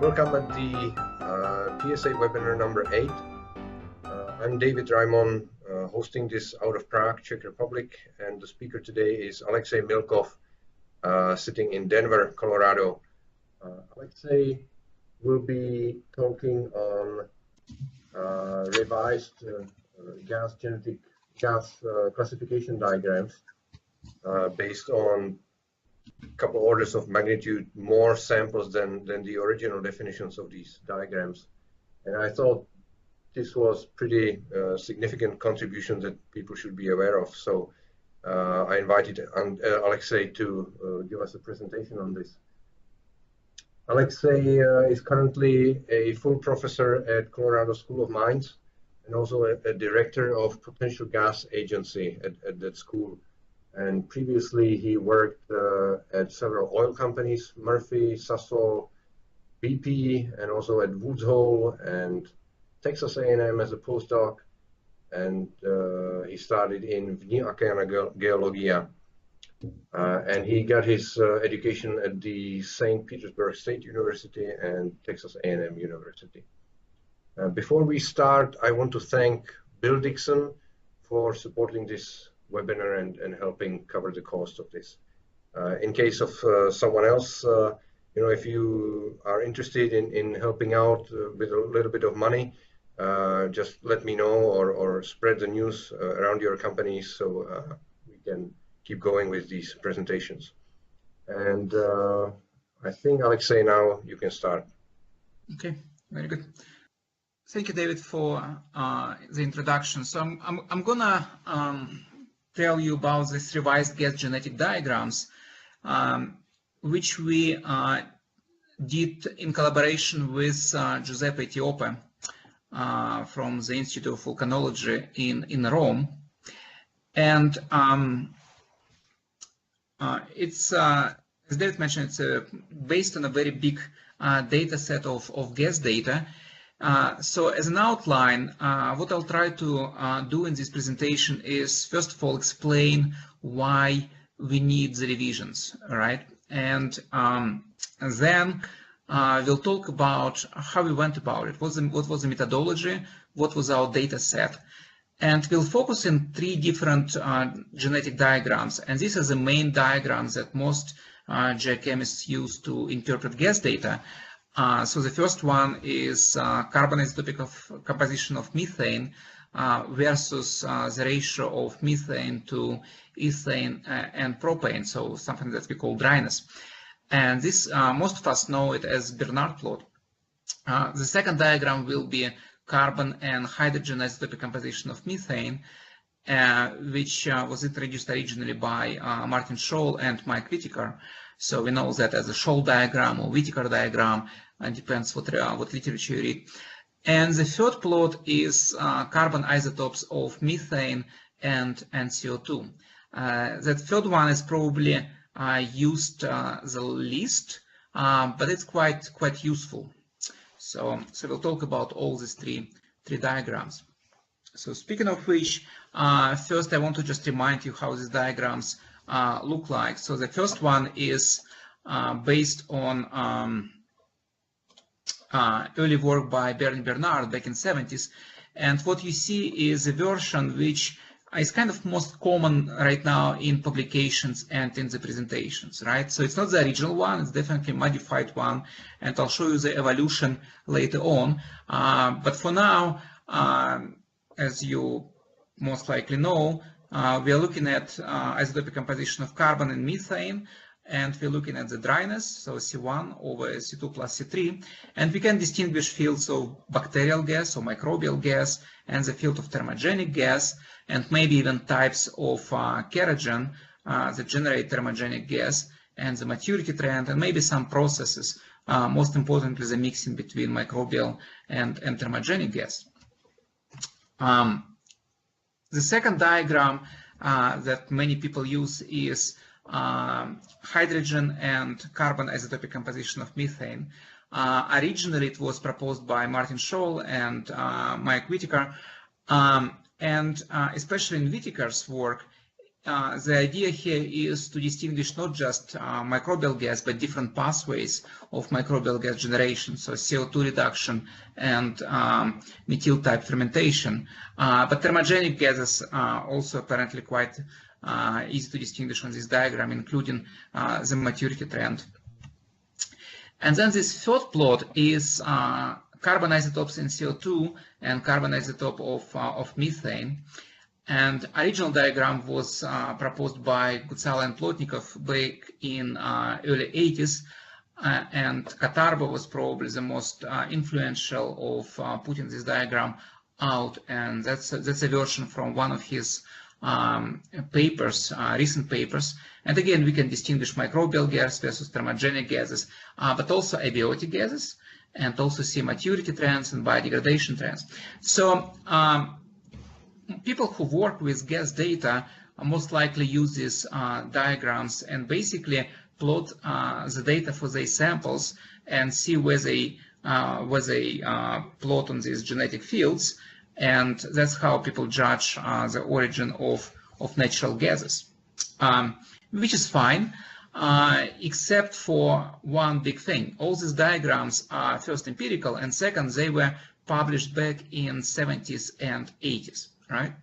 Welcome at the PSA webinar number 8. I'm David Raimon, hosting this out of Prague, Czech Republic, and the speaker today is Alexey Milkov, sitting in Denver, Colorado. Alexey will be talking on revised gas classification diagrams based on a couple orders of magnitude more samples than the original definitions of these diagrams. And I thought this was pretty significant contribution that people should be aware of. So I invited Alexey to give us a presentation on this. Alexey is currently a full professor at Colorado School of Mines and also a director of Potential Gas Agency at that school. And previously he worked at several oil companies, Murphy, Sasol, BP, and also at Woods Hole and Texas A&M as a postdoc. And he started in Vniakana Geologia. And he got his education at the St. Petersburg State University and Texas A&M University. Before we start, I want to thank Bill Dixon for supporting this webinar and helping cover the cost of this. In case of someone else, if you are interested in helping out with a little bit of money, just let me know or spread the news around your company so we can keep going with these presentations. And I think, Alexey, now you can start. Okay, very good. Thank you, David, for the introduction. So I'm gonna tell you about these revised gas genetic diagrams, which we did in collaboration with Giuseppe Etiope from the Institute of Volcanology in Rome. And it's, as David mentioned, it's based on a very big data set of gas data. So as an outline, what I'll try to do in this presentation is, first of all, explain why we need the revisions, right? And then we'll talk about how we went about it, what was the methodology, what was our data set. And we'll focus in 3 different genetic diagrams. And these are the main diagrams that most geochemists use to interpret gas data. So the first one is carbon isotopic composition of methane versus the ratio of methane to ethane and propane, so something that we call dryness. And this, most of us know it as Bernard plot. The second diagram will be carbon and hydrogen isotopic composition of methane, which was introduced originally by Martin Schoell and Mike Whiticar. So we know that as a Schoell diagram or Whiticar diagram, depends what literature you read. And the third plot is carbon isotopes of methane and CO2. That third one is probably used the least, but it's quite useful. So we'll talk about all these three diagrams. So speaking of which, first I want to just remind you how these diagrams look like. So the first one is based on early work by Bernard back in the 70s. And what you see is a version which is kind of most common right now in publications and in the presentations, right? So it's not the original one, it's definitely a modified one, and I'll show you the evolution later on. But for now, as you most likely know, we are looking at isotopic composition of carbon and methane, and we're looking at the dryness, so C1 over C2 plus C3, and we can distinguish fields of bacterial gas or microbial gas and the field of thermogenic gas, and maybe even types of kerogen that generate thermogenic gas, and the maturity trend, and maybe some processes, most importantly the mixing between microbial and thermogenic gas. The second diagram that many people use is hydrogen and carbon isotopic composition of methane. Originally it was proposed by Martin Schoell and Mike Whiticar, and especially in Whiticar's work, the idea here is to distinguish not just microbial gas, but different pathways of microbial gas generation, so CO2 reduction and methyl type fermentation. But thermogenic gases are also apparently quite easy to distinguish on this diagram, including the maturity trend. And then this third plot is carbon isotopes in CO2 and carbon isotope of methane. And original diagram was proposed by Schoell and Whiticar back in early 80s, and Katarbo was probably the most influential of putting this diagram out, and that's a version from one of his papers, recent papers. And again, we can distinguish microbial gas versus thermogenic gases, but also abiotic gases, and also see maturity trends and biodegradation trends. So people who work with gas data most likely use these diagrams and basically plot the data for their samples and see where they plot on these genetic fields, and that's how people judge the origin of natural gases, which is fine, except for one big thing. All these diagrams are first empirical, and second, they were published back in 70s and 80s. Right,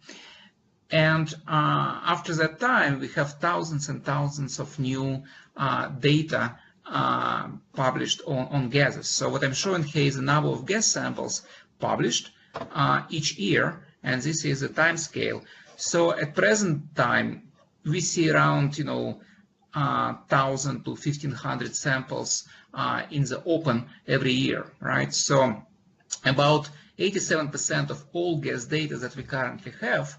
and after that time, we have thousands and thousands of new data published on gases. So what I'm showing here is the number of gas samples published each year, and this is a time scale. So at present time, we see around 1,000 to 1,500 samples in the open every year, right? So about 87% of all gas data that we currently have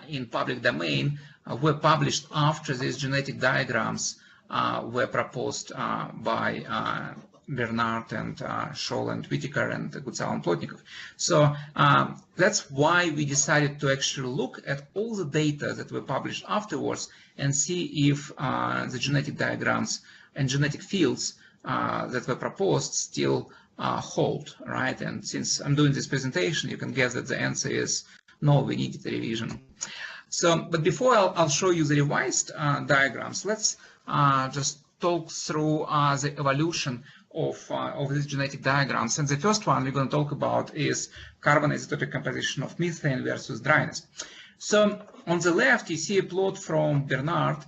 in public domain were published after these genetic diagrams were proposed by Bernard and Schoell and Whiticar and Schoell and Whiticar. So that's why we decided to actually look at all the data that were published afterwards and see if the genetic diagrams and genetic fields that were proposed still hold, right? And since I'm doing this presentation, you can guess that the answer is no, we needed a revision. So, but before I'll show you the revised diagrams, let's just talk through the evolution of these genetic diagrams. And the first one we're going to talk about is carbon isotopic composition of methane versus dryness. So on the left, you see a plot from Bernard,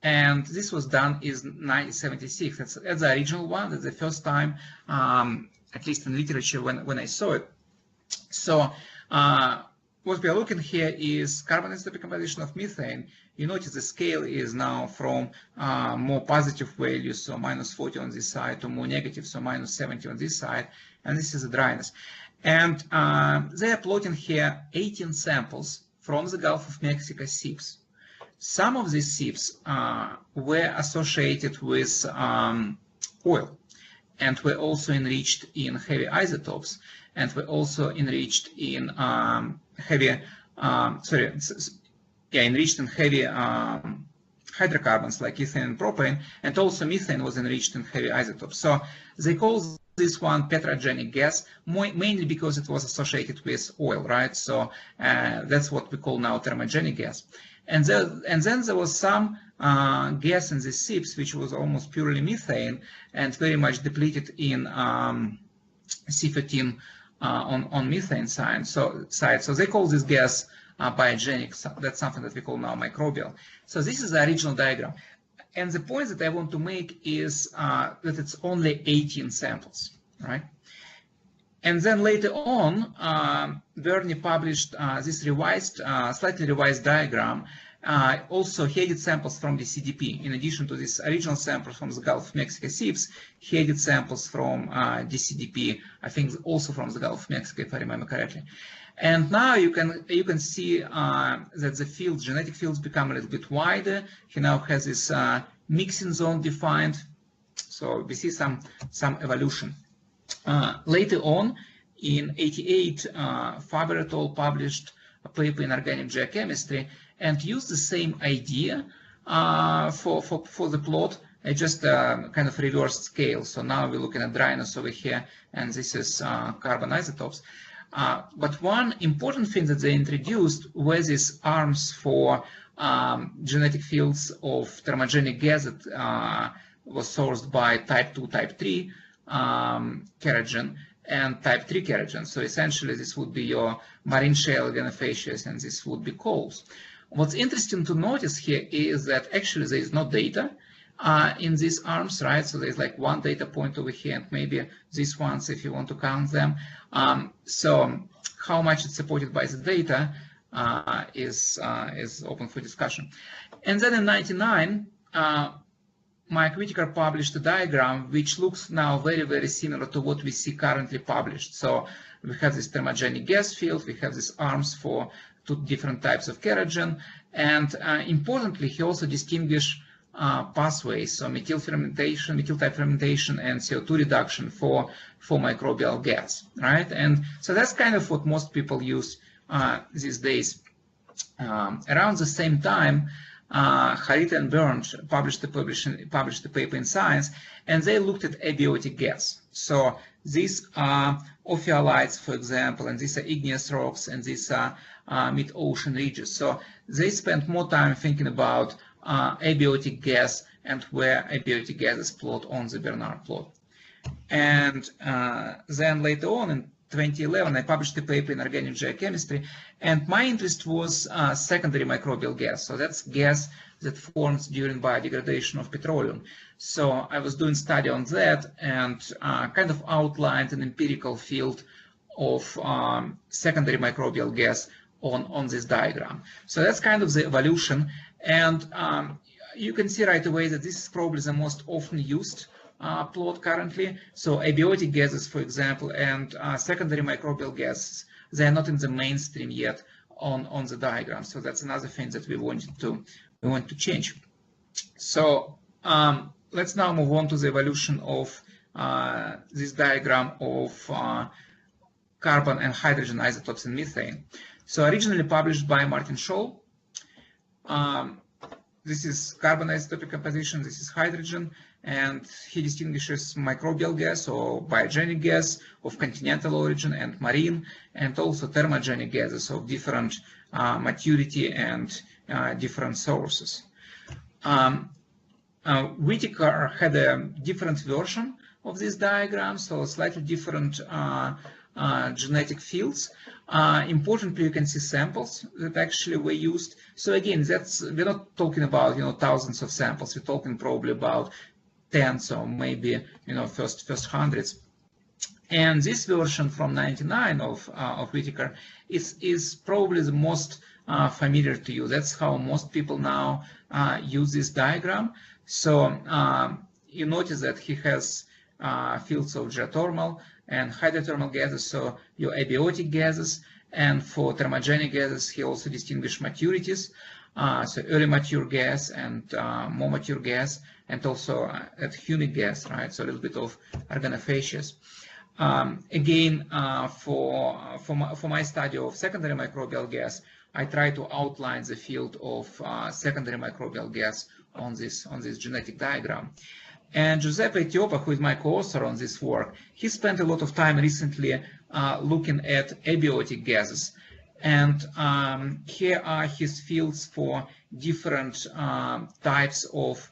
and this was done in 1976. That's the original one. That's the first time, at least in literature, when I saw it. So what we are looking here is carbon isotopic composition of methane. You notice the scale is now from more positive values, so minus 40 on this side, to more negative, so minus 70 on this side, and this is the dryness. And they are plotting here 18 samples from the Gulf of Mexico seeps. Some of these seeps were associated with oil, and were also enriched in heavy isotopes, and were also enriched in enriched in heavy hydrocarbons like ethane and propane, and also methane was enriched in heavy isotopes. So they call this one petrogenic gas, mainly because it was associated with oil, right? So that's what we call now thermogenic gas. And then there was some gas in the seeps which was almost purely methane and very much depleted in C13 on methane side. So they call this gas biogenic. So that's something that we call now microbial. So this is the original diagram. And the point that I want to make is that it's only 18 samples, right? And then later on, Bernie published this revised, slightly revised diagram. Also, he added samples from the CDP. In addition to this original samples from the Gulf of Mexico seeps, he added samples from the CDP, I think also from the Gulf of Mexico, if I remember correctly. And now you can see that the fields, genetic fields, become a little bit wider. He now has this mixing zone defined. So we see some evolution. Later on, in '88, Faber et al. Published a paper in Organic Geochemistry and used the same idea for the plot, just kind of reversed scale. So now we're looking at dryness over here, and this is carbon isotopes. But one important thing that they introduced were these arms for genetic fields of thermogenic gas that was sourced by type 2, type 3 kerogen and type 3 kerogen. So essentially this would be your marine shale organophacous and this would be coals. What's interesting to notice here is that actually there is no data in these arms, right? So there's like one data point over here and maybe these ones if you want to count them. So how much it's supported by the data is open for discussion. And then in 1999, Mike Whiticar published a diagram which looks now very, very similar to what we see currently published. So we have this thermogenic gas field, we have these arms for two different types of kerogen, and importantly, he also distinguished pathways, so methyl fermentation, methyl type fermentation, and CO2 reduction for microbial gas, right? And so that's kind of what most people use these days. Around the same time, Harita and Burns published the paper in Science, and they looked at abiotic gas. So these are ophiolites, for example, and these are igneous rocks, and these are mid-ocean ridges. So they spent more time thinking about abiotic gas and where abiotic gas is plotted on the Bernard plot. And then later on in 2011, I published a paper in Organic Geochemistry, and my interest was secondary microbial gas. So that's gas that forms during biodegradation of petroleum. So I was doing study on that and kind of outlined an empirical field of secondary microbial gas on this diagram. So that's kind of the evolution. And you can see right away that this is probably the most often used plot currently. So abiotic gases, for example, and secondary microbial gases, they are not in the mainstream yet on the diagram. So that's another thing that we want to change. So let's now move on to the evolution of this diagram of carbon and hydrogen isotopes in methane. So originally published by Martin Schoell. This is carbon isotopic composition, this is hydrogen, and he distinguishes microbial gas or biogenic gas of continental origin and marine, and also thermogenic gases of different maturity and different sources. Whiticar had a different version of this diagram, so slightly different genetic fields. Importantly, you can see samples that actually were used. So again, we're not talking about thousands of samples. We're talking probably about tens or maybe first hundreds. And this version from '99 of Whiticar is probably the most familiar to you. That's how most people now use this diagram. So you notice that he has fields of geothermal and hydrothermal gases, so your abiotic gases, and for thermogenic gases he also distinguished maturities, so early mature gas and more mature gas, and also at humid gas, right? So a little bit of organophacous. Again, for my study of secondary microbial gas, I try to outline the field of secondary microbial gas on this genetic diagram. And Giuseppe Etiopa, who is my co-author on this work, he spent a lot of time recently looking at abiotic gases. And here are his fields for different types of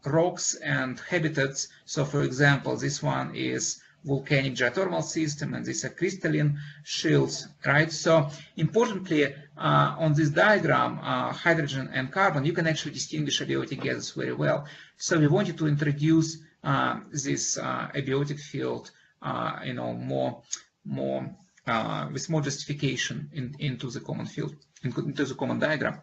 rocks and habitats. So for example, this one is volcanic geothermal system, and these are crystalline shields, right? So importantly, on this diagram, hydrogen and carbon, you can actually distinguish abiotic gases very well. So we wanted to introduce this abiotic field, with more justification into the common field, into the common diagram.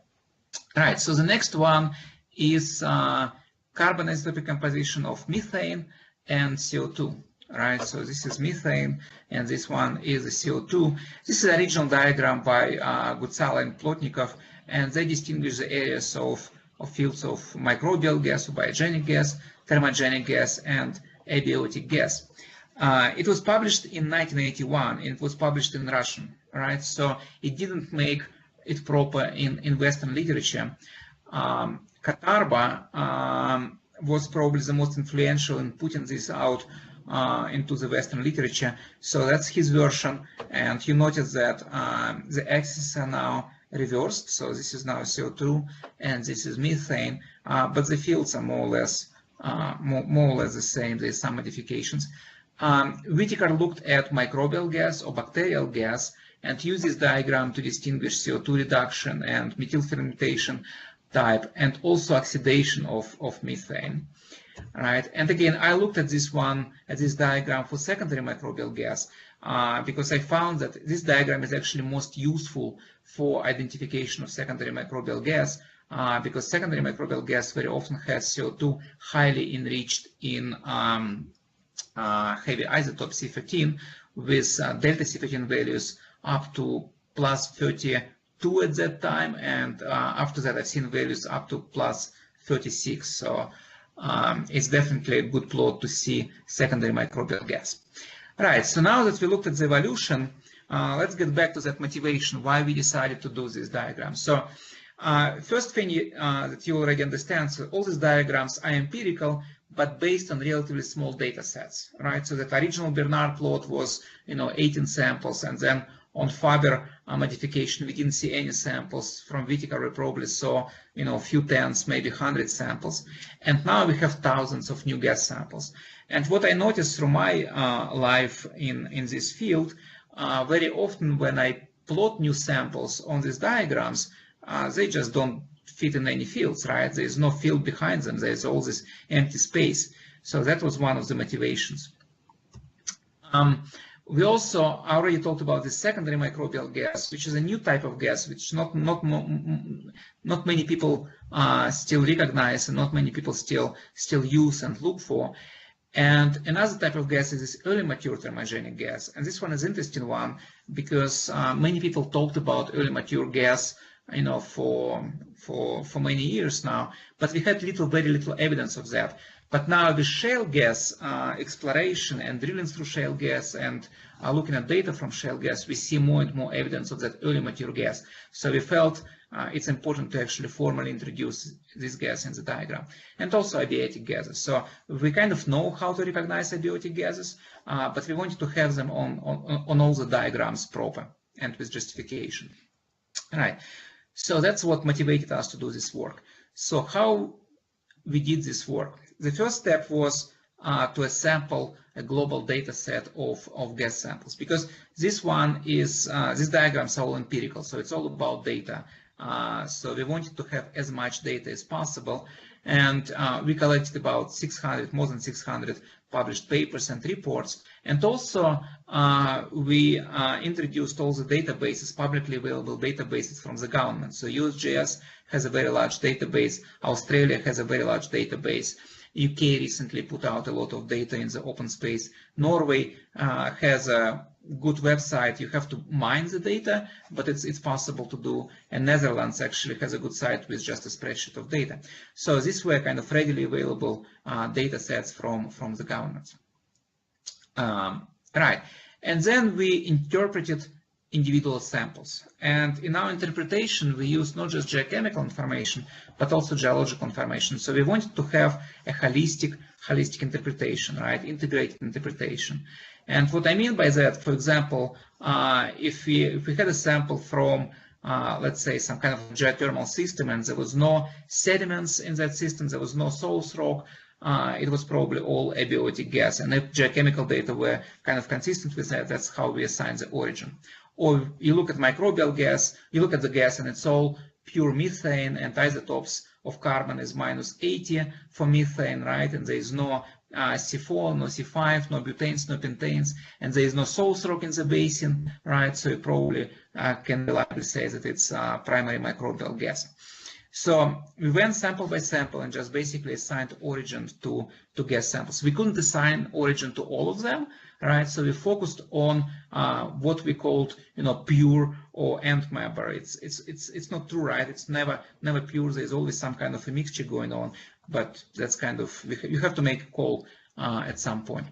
Right. So the next one is carbon isotopic composition of methane and CO2. Right, so this is methane, and this one is the CO2. This is a regional diagram by Gutsala and Plotnikov, and they distinguish the areas of fields of microbial gas, or biogenic gas, thermogenic gas, and abiotic gas. It was published in 1981, and it was published in Russian, right? So it didn't make it proper in Western literature. Katarba was probably the most influential in putting this out into the Western literature. So that's his version, and you notice that the axes are now reversed. So this is now CO2, and this is methane, but the fields are more or less the same. There's some modifications. Whiticar looked at microbial gas or bacterial gas and used this diagram to distinguish CO2 reduction and methyl fermentation type, and also oxidation of methane. Right, and again, I looked at this diagram for secondary microbial gas because I found that this diagram is actually most useful for identification of secondary microbial gas, because secondary microbial gas very often has CO2 highly enriched in heavy isotope C13 with delta C13 values up to plus 32 at that time, and after that I've seen values up to plus 36. So it's definitely a good plot to see secondary microbial gas. All right, so now that we looked at the evolution, let's get back to that motivation, why we decided to do this diagram. So first thing that you already understand, so all these diagrams are empirical, but based on relatively small data sets, right? So that original Bernard plot was, 18 samples, and then on Faber modification, we didn't see any samples. From Whiticar, we probably saw, a few tens, maybe 100 samples. And now we have thousands of new gas samples. And what I noticed through my life in this field, very often when I plot new samples on these diagrams, they just don't fit in any fields, right? There's no field behind them. There's all this empty space. So that was one of the motivations. We also already talked about the secondary microbial gas, which is a new type of gas, which not many people still recognize, and not many people still use and look for. And another type of gas is this early mature thermogenic gas, and this one is an interesting one because many people talked about early mature gas, for many years now, but we had very little evidence of that. But now with shale gas exploration and drilling through shale gas and looking at data from shale gas, we see more and more evidence of that early mature gas. So we felt it's important to actually formally introduce this gas in the diagram, and also abiotic gases. So we kind of know how to recognize abiotic gases, but we wanted to have them on all the diagrams proper and with justification. All right. So that's what motivated us to do this work. So how we did this work? The first step was to sample a global data set of gas samples, because this one is, these diagrams are all empirical, so it's all about data. So we wanted to have as much data as possible, and we collected about more than 600 published papers and reports, and also we introduced all the databases, publicly available databases from the government. So USGS has a very large database, Australia has a very large database, UK recently put out a lot of data in the open space, Norway has a good website. You have to mine the data, but it's possible to do, and Netherlands actually has a good site with just a spreadsheet of data. So these were kind of readily available data sets from the government. Right, and then we interpreted individual samples, and in our interpretation we used not just geochemical information but also geological information. So we wanted to have a holistic interpretation, right, integrated interpretation. And what I mean by that, for example, if we had a sample from let's say some kind of geothermal system, and there was no sediments in that system, there was no source rock, it was probably all abiotic gas, and if geochemical data were kind of consistent with that, that's how we assign the origin. Or you look at microbial gas, you look at the gas and it's all pure methane, and isotopes of carbon is -80 for methane, right? And there is no C4, no C5, no butanes, no pentanes, and there is no source rock in the basin, right? So you probably can reliably say that it's primary microbial gas. So we went sample by sample and just basically assigned origin to gas samples. We couldn't assign origin to all of them, right? So we focused on what we called, pure or end member. It's not true, right? It's never pure. There's always some kind of a mixture going on, but that's kind of, you have to make a call at some point.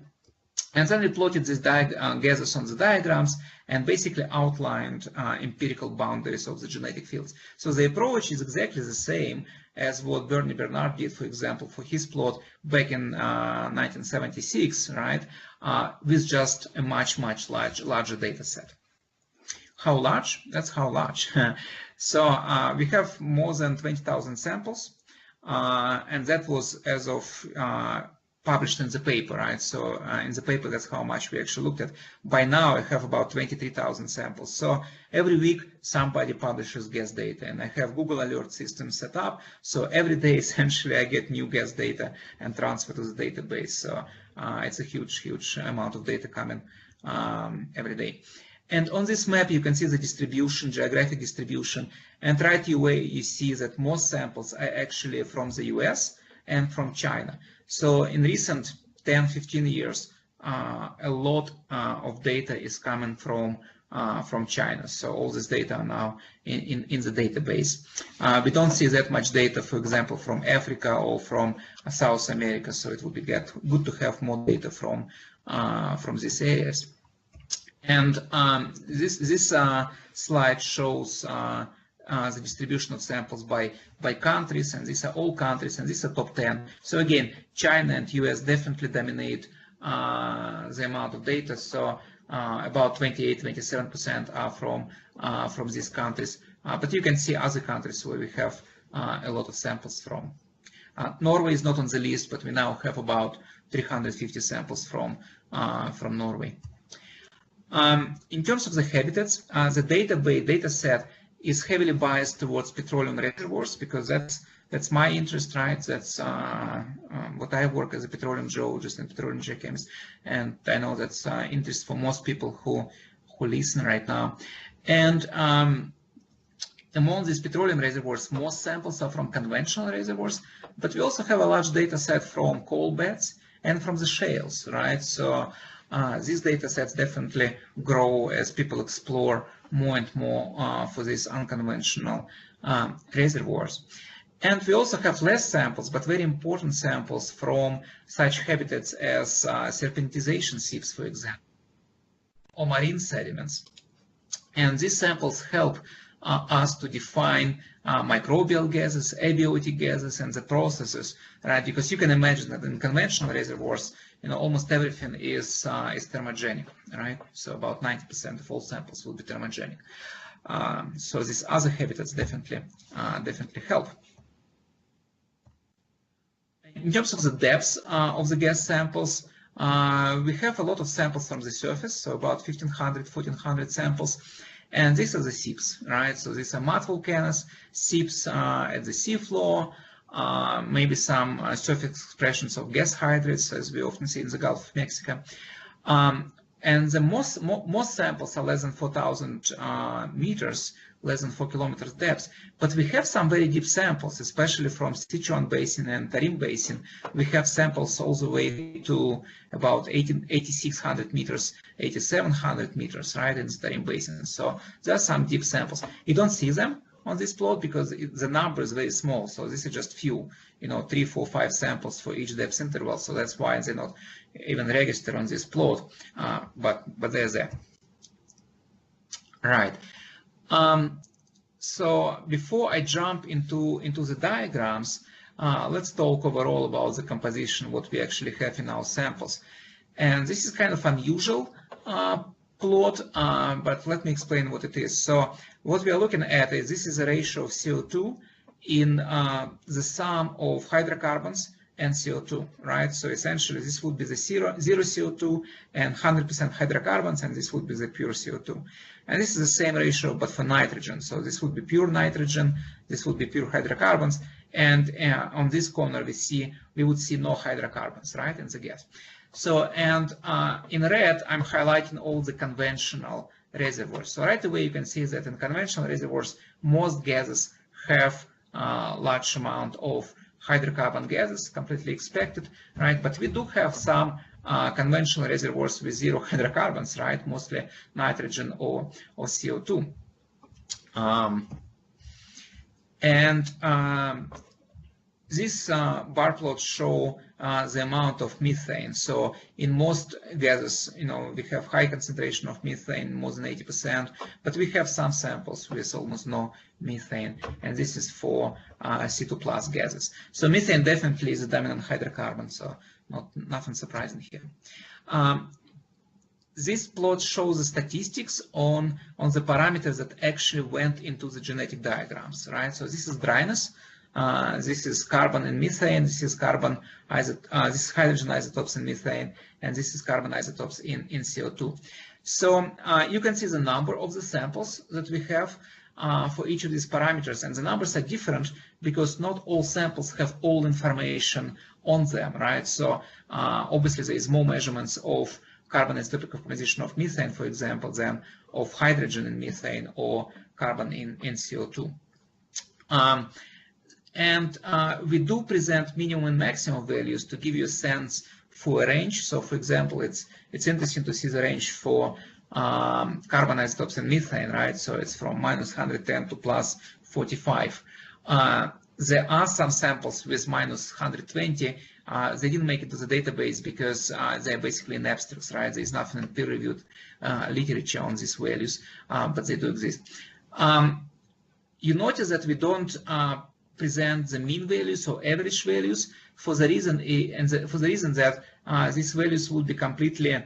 And then we plotted these gases on the diagrams and basically outlined empirical boundaries of the genetic fields. So the approach is exactly the same as what Bernie Bernard did, for example, for his plot back in 1976, right, with just a much larger data set. How large? That's how large. So we have more than 20,000 samples, and that was as of published in the paper, right? So in the paper, that's how much we actually looked at. By now, I have about 23,000 samples. So every week, somebody publishes gas data, and I have Google alert system set up. So every day, essentially, I get new gas data and transfer to the database. So it's a huge amount of data coming every day. And on this map, you can see the distribution, geographic distribution. And right away, you see that most samples are actually from the US and from China. So in recent 10, 15 years, a lot of data is coming from China. So all this data are now in the database. We don't see that much data, for example, from Africa or from South America. So it would be good to have more data from these areas. And this slide shows the distribution of samples by countries, and these are all countries, and these are top 10. So again, China and US definitely dominate the amount of data. So about 28-27% are from these countries. But you can see other countries where we have a lot of samples from. Norway is not on the list, but we now have about 350 samples from Norway. In terms of the habitats, the data set is heavily biased towards petroleum reservoirs, because that's my interest, right? That's what I work as a petroleum geologist and petroleum geochemist, and I know that's interest for most people who listen right now. And among these petroleum reservoirs, most samples are from conventional reservoirs, but we also have a large data set from coal beds and from the shales, right? So these data sets definitely grow as people explore more and more for these unconventional reservoirs. And we also have less samples, but very important samples from such habitats as serpentization seeps, for example, or marine sediments. And these samples help us to define microbial gases, abiotic gases, and the processes, right? Because you can imagine that in conventional reservoirs, almost everything is thermogenic, right? So about 90% of all samples will be thermogenic. So these other habitats definitely help. In terms of the depths of the gas samples, we have a lot of samples from the surface, so about 1,500, 1,400 samples. And these are the seeps, right? So these are mud volcanoes, seeps at the seafloor, maybe some surface expressions of gas hydrates, as we often see in the Gulf of Mexico. And the most samples are less than 4,000 meters, less than 4 kilometers depth. But we have some very deep samples, especially from Sichuan Basin and Tarim Basin. We have samples all the way to about 8,600 meters, 8,700 meters, right, in the Tarim Basin. So there are some deep samples. You don't see them on this plot because the number is very small. So this is just few, 3, 4, 5 samples for each depth interval. So that's why they're not even registered on this plot, but they're there. Right. So before I jump into the diagrams, let's talk overall about the composition, what we actually have in our samples. And this is kind of unusual plot, but let me explain what it is. So what we are looking at is this is a ratio of CO2 in the sum of hydrocarbons and CO2, right? So essentially this would be the zero CO2 and 100% hydrocarbons, and this would be the pure CO2. And this is the same ratio, but for nitrogen. So this would be pure nitrogen, this would be pure hydrocarbons, and on this corner we would see no hydrocarbons, right, in the gas. So, and in red, I'm highlighting all the conventional reservoirs. So right away you can see that in conventional reservoirs, most gases have a large amount of hydrocarbon gases, completely expected, right? But we do have some conventional reservoirs with zero hydrocarbons, right? Mostly nitrogen or CO2. These bar plots show the amount of methane. So in most gases, we have high concentration of methane, more than 80%, but we have some samples with almost no methane, and this is for C2 plus gases. So methane definitely is a dominant hydrocarbon, so nothing surprising here. This plot shows the statistics on the parameters that actually went into the genetic diagrams, right? So this is dryness, this is carbon and methane, this is this is hydrogen isotopes in methane, and this is carbon isotopes in CO2. So you can see the number of the samples that we have for each of these parameters, and the numbers are different because not all samples have all information on them, right? So obviously there is more measurements of carbon isotopic composition of methane, for example, than of hydrogen in methane or carbon in CO2. We do present minimum and maximum values to give you a sense for a range. So for example, it's interesting to see the range for carbon isotopes in methane, right? So it's from -110 to +45. There are some samples with -120. They didn't make it to the database because they're basically in abstracts, right? There's nothing in peer-reviewed literature on these values, but they do exist. You notice that we don't present the mean values or average values for the reason that these values would be completely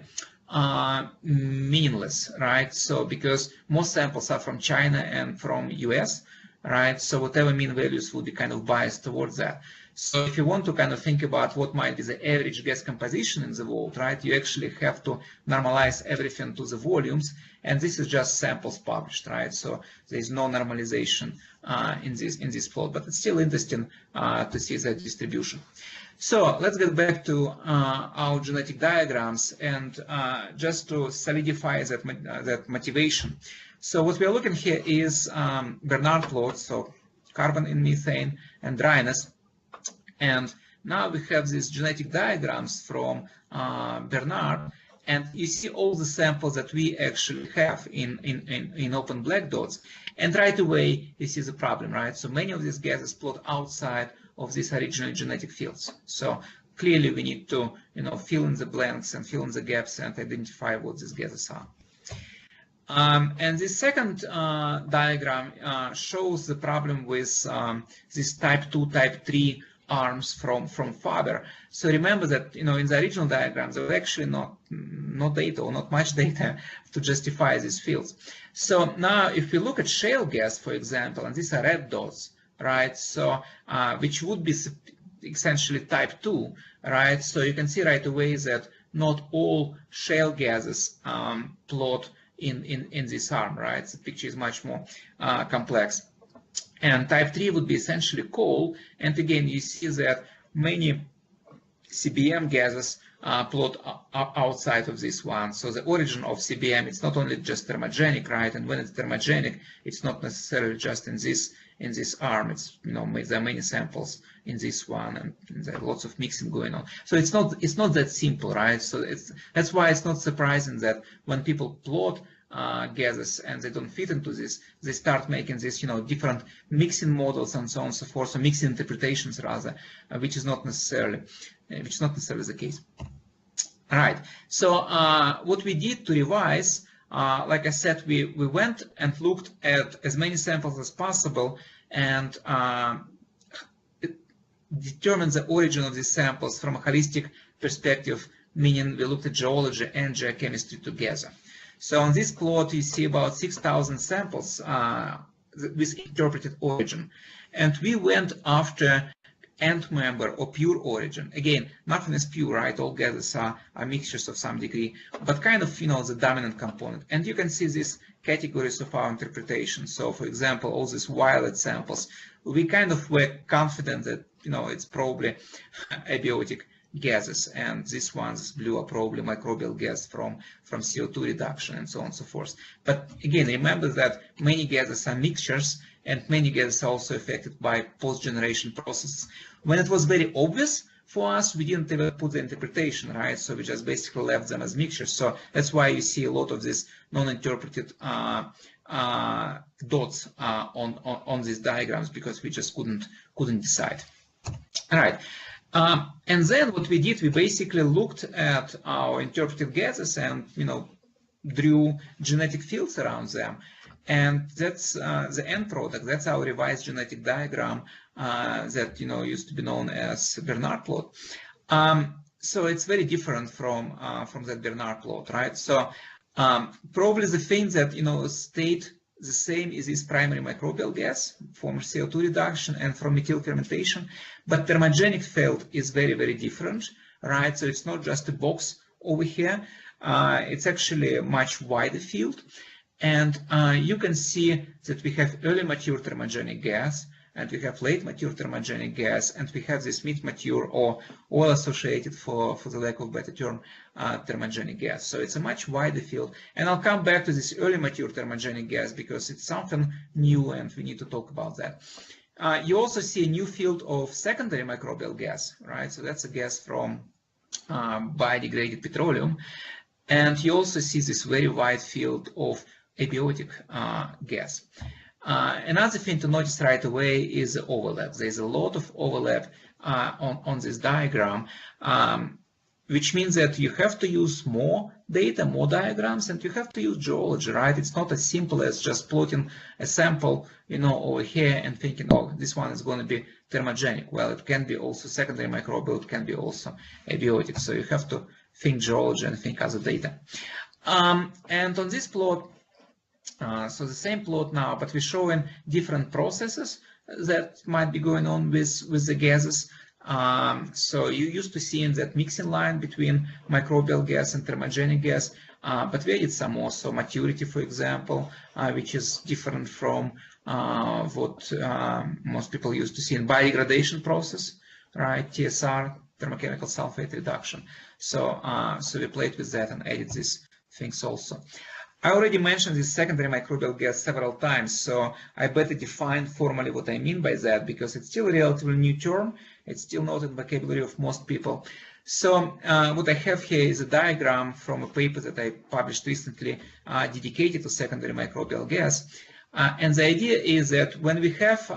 meaningless, right? So because most samples are from China and from US, right? So whatever mean values will be kind of biased towards that. So if you want to kind of think about what might be the average gas composition in the world, right, you actually have to normalize everything to the volumes, and this is just samples published, right? So there is no normalization in this plot, but it's still interesting to see that distribution. So let's get back to our genetic diagrams and just to solidify that motivation. So what we are looking here is Bernard plot, so carbon in methane and dryness. And now we have these genetic diagrams from Bernard, and you see all the samples that we actually have in open black dots. And right away, you see the problem, right? So many of these gases plot outside of these original genetic fields. So clearly we need to, fill in the blanks and fill in the gaps and identify what these gases are. And the second diagram shows the problem with this type 2, type 3 arms from Faber. So remember that in the original diagrams there was actually no data or not much data to justify these fields. So now if we look at shale gas, for example, and these are red dots, right? So which would be essentially type 2, right? So you can see right away that not all shale gases plot in this arm, right? The picture is much more complex. And type 3 would be essentially coal. And again, you see that many CBM gases plot outside of this one. So the origin of CBM, it's not only just thermogenic, right? And when it's thermogenic, it's not necessarily just in this arm. It's there are many samples in this one, and there are lots of mixing going on. So it's not that simple, right? So that's why it's not surprising that when people plot gases and they don't fit into this, they start making this different mixing models and so on and so forth, so mixing interpretations rather, which is not necessarily the case. All right, so what we did to revise, like I said, we went and looked at as many samples as possible and determined the origin of these samples from a holistic perspective, meaning we looked at geology and geochemistry together. So on this plot, you see about 6,000 samples with interpreted origin. And we went after end member or pure origin. Again, nothing is pure, right? All gases are mixtures of some degree, but kind of, the dominant component. And you can see these categories of our interpretation. So for example, all these violet samples, we kind of were confident that, it's probably abiotic gases, and these ones, blue, are probably microbial gas from CO2 reduction and so on and so forth. But again, remember that many gases are mixtures, and many gases are also affected by post-generation processes. When it was very obvious for us, we didn't even put the interpretation, right? So we just basically left them as mixtures. So that's why you see a lot of these non-interpreted dots on these diagrams, because we just couldn't decide. All right. And then what we did, we basically looked at our interpreted gases and, drew genetic fields around them. And that's the end product. That's our revised genetic diagram that, used to be known as Bernard plot. So it's very different from that Bernard plot, right? So probably the thing that, stayed the same is this primary microbial gas from CO2 reduction and from methyl fermentation, but thermogenic field is very, very different, right? So it's not just a box over here. It's actually a much wider field. And you can see that we have early mature thermogenic gas, and we have late mature thermogenic gas, and we have this mid-mature or oil-associated, for the lack of a better term, thermogenic gas. So it's a much wider field. And I'll come back to this early mature thermogenic gas because it's something new and we need to talk about that. You also see a new field of secondary microbial gas, right? So that's a gas from biodegraded petroleum. And you also see this very wide field of abiotic gas. Another thing to notice right away is the overlap. There's a lot of overlap on this diagram, which means that you have to use more data, more diagrams, and you have to use geology, right? It's not as simple as just plotting a sample, over here and thinking, oh, this one is going to be thermogenic. Well, it can be also secondary microbial, it can be also abiotic. So you have to think geology and think other data. And on this plot, so the same plot now, but we're showing different processes that might be going on with the gases. So you used to see in that mixing line between microbial gas and thermogenic gas, but we added some more. So maturity, for example, which is different from what most people used to see in biodegradation process, right? TSR, thermochemical sulfate reduction. So we played with that and added these things also. I already mentioned this secondary microbial gas several times, so I better define formally what I mean by that because it's still a relatively new term. It's still not in the vocabulary of most people. So what I have here is a diagram from a paper that I published recently dedicated to secondary microbial gas. And the idea is that when we have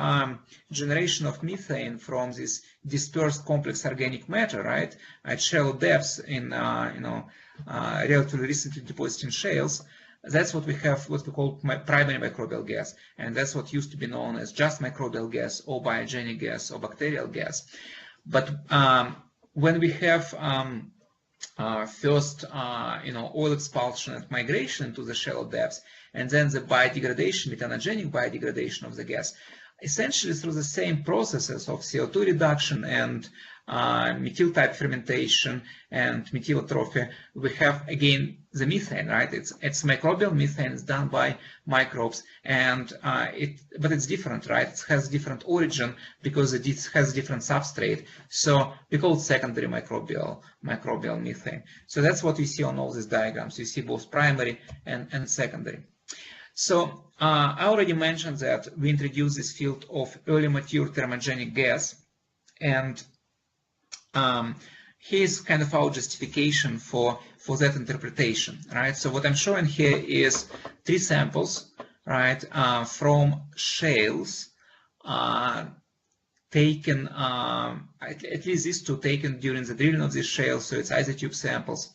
generation of methane from this dispersed complex organic matter, right, at shallow depths in relatively recently deposited shales, that's what we have, what we call primary microbial gas, and that's what used to be known as just microbial gas or biogenic gas or bacterial gas. But when we have first, oil expulsion and migration to the shallow depths, and then the biodegradation, methanogenic biodegradation of the gas, essentially through the same processes of CO2 reduction and methyl type fermentation and methylotrophy, we have again the methane, right? It's microbial methane. It's done by microbes, and but it's different, right? It has different origin because it has different substrate. So we call it secondary microbial methane. So that's what we see on all these diagrams. You see both primary and secondary. So I already mentioned that we introduced this field of early mature thermogenic gas, and here's kind of our justification for that interpretation, right? So what I'm showing here is 3 samples, right, from shales taken, at least these 2 taken during the drilling of these shales, so it's isotube samples.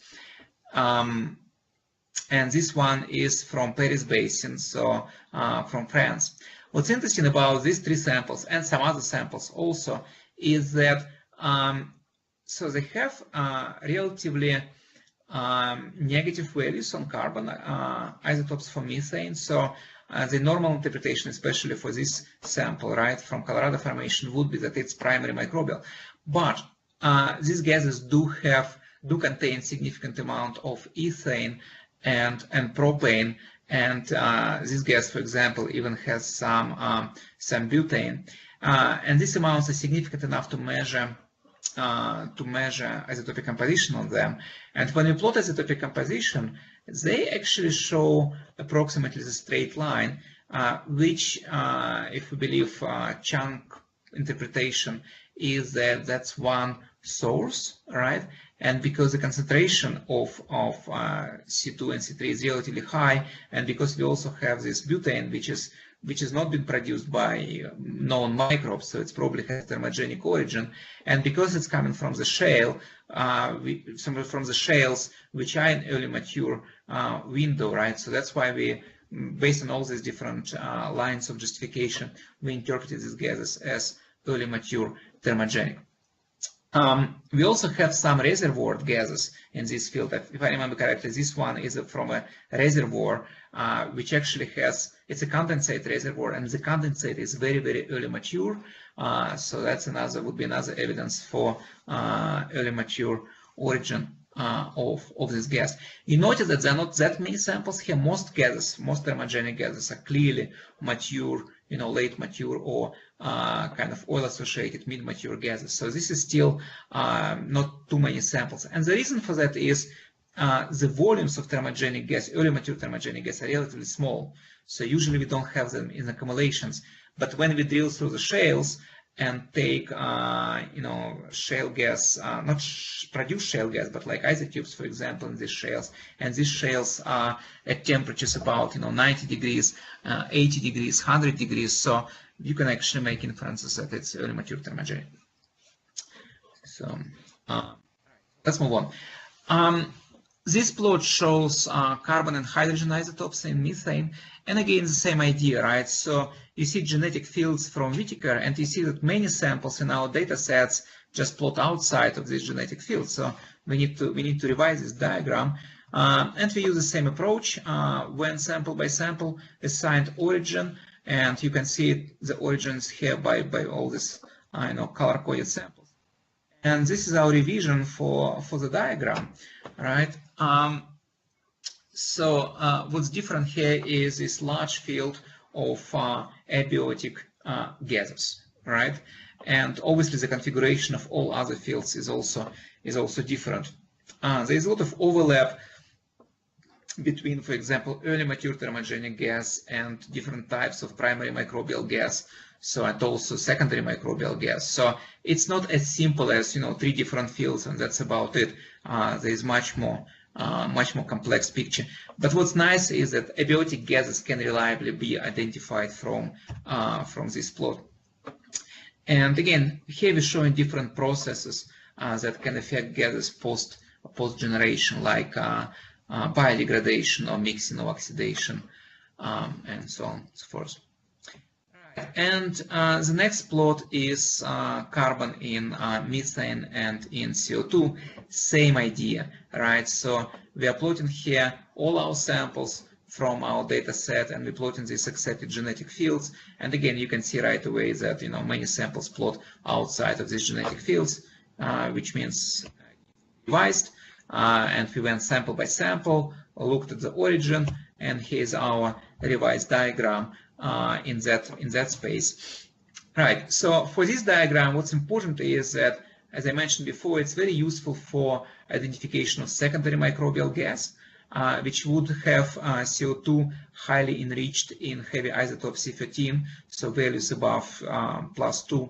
And this one is from Paris Basin, so from France. What's interesting about these 3 samples and some other samples also is that so they have relatively negative values on carbon isotopes for methane. So the normal interpretation, especially for this sample, right, from Colorado Formation, would be that it's primary microbial. But these gases do contain significant amount of ethane and propane, and this gas, for example, even has some butane, and these amounts are significant enough to measure isotopic composition on them. And when you plot isotopic composition, they actually show approximately the straight line, which, if we believe chunk interpretation, is that that's one source, right? And because the concentration of C2 and C3 is relatively high, and because we also have this butane, which is which has not been produced by known microbes, so it's probably has thermogenic origin. And because it's coming from the shale, from the shales, which are in early mature window, right? So that's why we, based on all these different lines of justification, we interpreted these gases as early mature thermogenic. We also have some reservoir gases in this field. If I remember correctly, this one is from a reservoir, which actually has, it's a condensate reservoir, and the condensate is very, very early mature. So that's would be another evidence for early mature origin of this gas. You notice that there are not that many samples here. Most gases, most thermogenic gases are clearly mature, late mature or kind of oil-associated mid-mature gases. So this is still not too many samples. And the reason for that is the volumes of thermogenic gas, early mature thermogenic gas, are relatively small. So usually we don't have them in accumulations. But when we drill through the shales and take, shale gas, not produce shale gas, but like isotopes, for example, in these shales, and these shales are at temperatures about, 90 degrees, 80 degrees, 100 degrees. So you can actually make inferences that it's early mature thermogenic. So let's move on. This plot shows carbon and hydrogen isotopes in methane, and again the same idea, right? So you see genetic fields from Whiticar, and you see that many samples in our data sets just plot outside of this genetic field. So we need to revise this diagram, and we use the same approach when sample by sample assigned origin, and you can see the origins here by all this color-coded samples. And this is our revision for the diagram, right? So what's different here is this large field of abiotic gases, right? And obviously the configuration of all other fields is also different. There is a lot of overlap between, for example, early mature thermogenic gas and different types of primary microbial gas. So and also secondary microbial gas. So it's not as simple as 3 different fields and that's about it. There is much more complex picture. But what's nice is that abiotic gases can reliably be identified from this plot. And again, here we're showing different processes that can affect gases post generation, like biodegradation or mixing or oxidation, and so on and so forth. And the next plot is carbon in methane and in CO2. Same idea, right? So we are plotting here all our samples from our data set, and we're plotting these accepted genetic fields. And again, you can see right away that many samples plot outside of these genetic fields, which means revised. And we went sample by sample, looked at the origin, and here's our revised diagram in that space. Right, so for this diagram, what's important is that, as I mentioned before, it's very useful for identification of secondary microbial gas, which would have CO2 highly enriched in heavy isotope C13, so values above +2.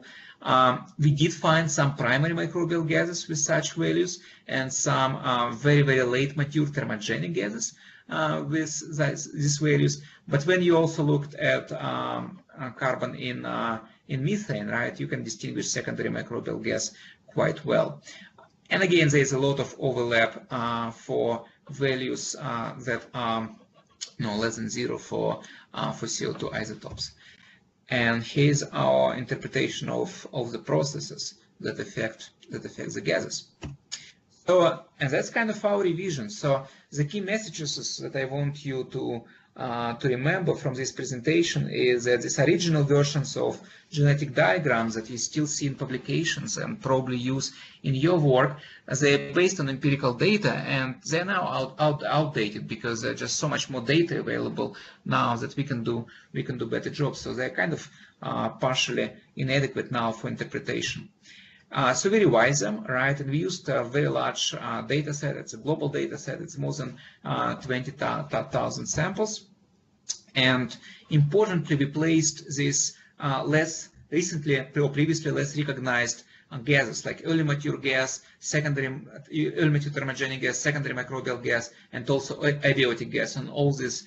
We did find some primary microbial gases with such values and some very, very late mature thermogenic gases with these values. But when you also looked at carbon in methane, right, you can distinguish secondary microbial gas quite well. And again, there is a lot of overlap for values that are less than 0 for CO2 isotopes. And here's our interpretation of the processes that affect the gases. So, and that's kind of our revision. So the key messages that I want you to remember from this presentation is that these original versions of genetic diagrams that you still see in publications and probably use in your work, they're based on empirical data, and they're now outdated because there's just so much more data available now that we can do better jobs. So they're kind of partially inadequate now for interpretation. So we revise them, right? And we used a very large data set. It's a global data set. It's more than 20,000 samples. And importantly, we placed these previously less recognized gases like early mature gas, early mature thermogenic gas, secondary microbial gas, and also abiotic gas on all these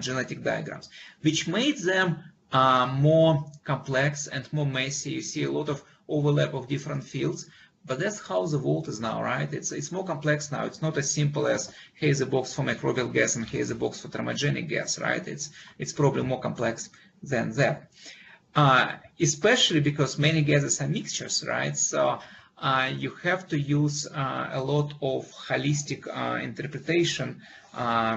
genetic diagrams, which made them more complex and more messy. You see a lot of overlap of different fields, but that's how the world is now, right? It's more complex now. It's not as simple as here's a box for microbial gas and here's a box for thermogenic gas, right? It's probably more complex than that. Especially because many gases are mixtures, right? So you have to use a lot of holistic interpretation,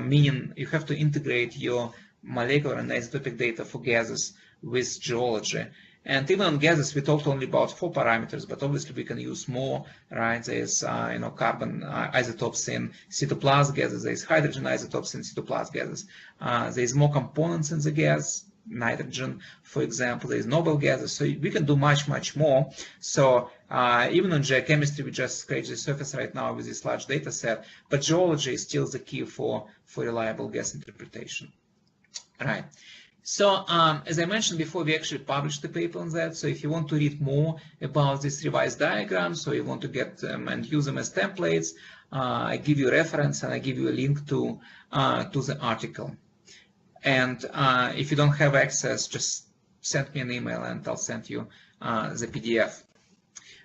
meaning you have to integrate your molecular and isotopic data for gases with geology. And even on gases, we talked only about 4 parameters, but obviously we can use more, right? There's carbon isotopes in C2+ gases, there's hydrogen isotopes in C2+ gases. There's more components in the gas, nitrogen, for example, there's noble gases, so we can do much more. So even on geochemistry, we just scratch the surface right now with this large data set, but geology is still the key for reliable gas interpretation. Right. So as I mentioned before, we actually published the paper on that. So if you want to read more about these revised diagrams, or you want to get them and use them as templates, I give you a reference and I give you a link to the article. And if you don't have access, just send me an email and I'll send you the PDF.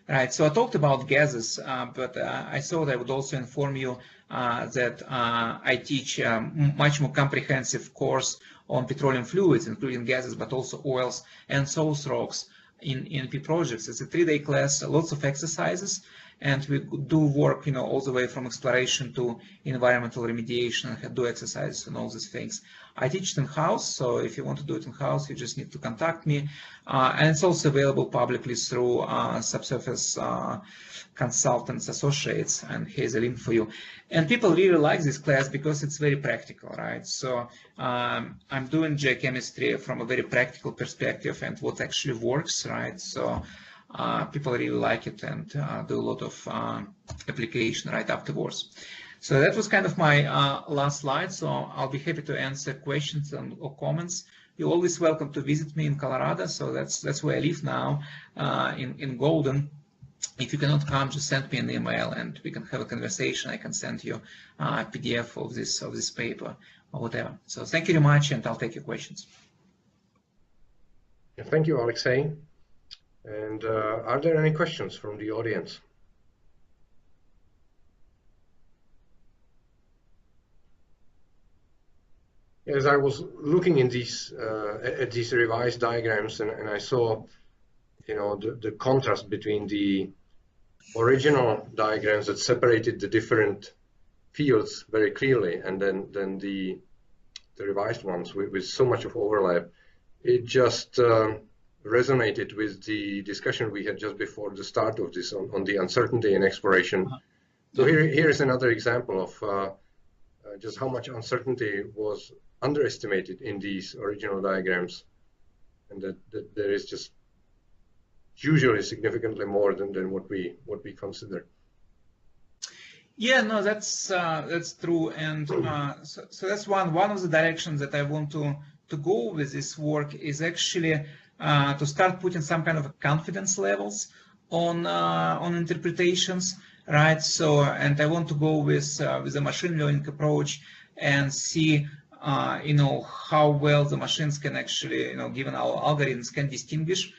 Right, so I talked about gases, but I thought I would also inform you that I teach a much more comprehensive course on petroleum fluids, including gases, but also oils and source rocks in ENP projects. It's a 3-day class, lots of exercises, and we do work, all the way from exploration to environmental remediation and do exercises and all these things. I teach it in-house, so if you want to do it in-house, you just need to contact me. And it's also available publicly through Subsurface Consultants Associates, and here's a link for you. And people really like this class because it's very practical, right? So I'm doing geochemistry from a very practical perspective and what actually works, right? So people really like it and do a lot of application right afterwards. So that was kind of my last slide. So I'll be happy to answer questions or comments. You're always welcome to visit me in Colorado. So that's where I live now, in Golden. If you cannot come, just send me an email and we can have a conversation. I can send you a PDF of this paper or whatever. So thank you very much, and I'll take your questions. Thank you, Alexei. And are there any questions from the audience? As I was looking in these at these revised diagrams, and I saw, the contrast between the original diagrams that separated the different fields very clearly, and then the revised ones with so much of overlap, it just resonated with the discussion we had just before the start of this on the uncertainty in exploration. So here is another example of just how much uncertainty was underestimated in these original diagrams, and that there is just usually significantly more than what we consider. Yeah, no, that's true, and so that's one of the directions that I want to go with this work is actually to start putting some kind of confidence levels on interpretations, right? So, and I want to go with a machine learning approach and see how well the machines can actually, given our algorithms, can distinguish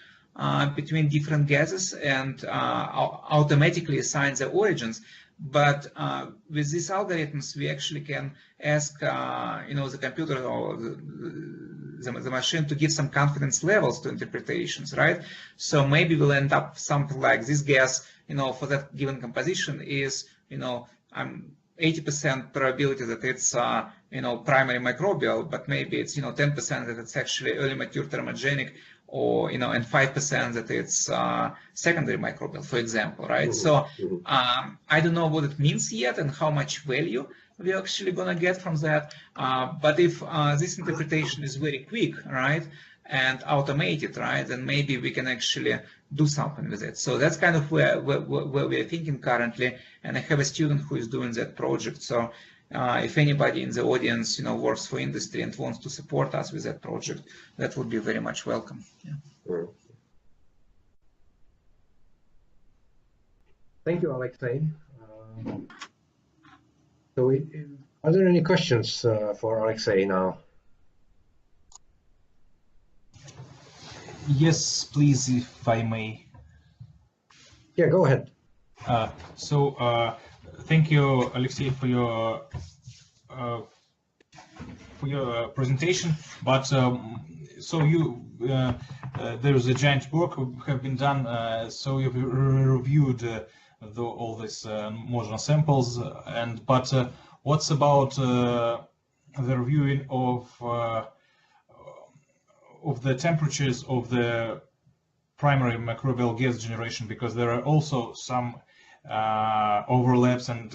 between different gases and automatically assign their origins. But with these algorithms, we actually can ask, the computer or the machine to give some confidence levels to interpretations, right? So maybe we'll end up something like this gas, for that given composition is, 80% probability that it's, primary microbial, but maybe it's, 10% that it's actually early mature thermogenic, or, and 5% that it's secondary microbial, for example, right? So I don't know what it means yet and how much value we're actually going to get from that. But if this interpretation is very quick, right, and automated, right, then maybe we can actually do something with it. So that's kind of where we are thinking currently. And I have a student who is doing that project. So if anybody in the audience, works for industry and wants to support us with that project, that would be very much welcome. Yeah. Thank you, Alexei. So, are there any questions for Alexei now? Yes, please, if I may. Yeah, go ahead. Thank you, Alexey, for your presentation. But there is a giant work have been done. So you've reviewed all these modern samples, but what's about the reviewing of the temperatures of the primary microbial gas generation, because there are also some overlaps and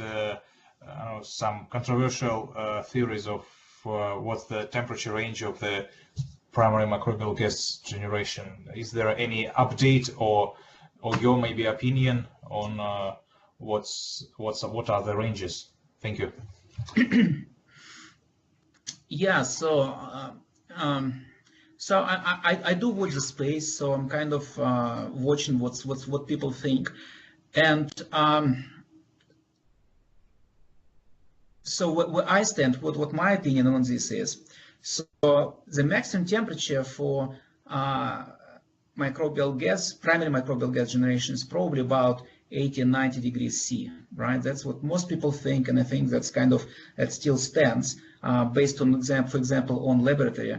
some controversial theories of what's the temperature range of the primary microbial gas generation. Is there any update or your maybe opinion on what are the ranges? Thank you. Yeah, so I do watch the space, so I'm kind of watching what people think, and so where I stand, what my opinion on this is. So the maximum temperature for microbial gas, primary microbial gas generation, is probably about 80 and 90 degrees C, right? That's what most people think, and I think that's kind of, that still stands based on, for example, on laboratory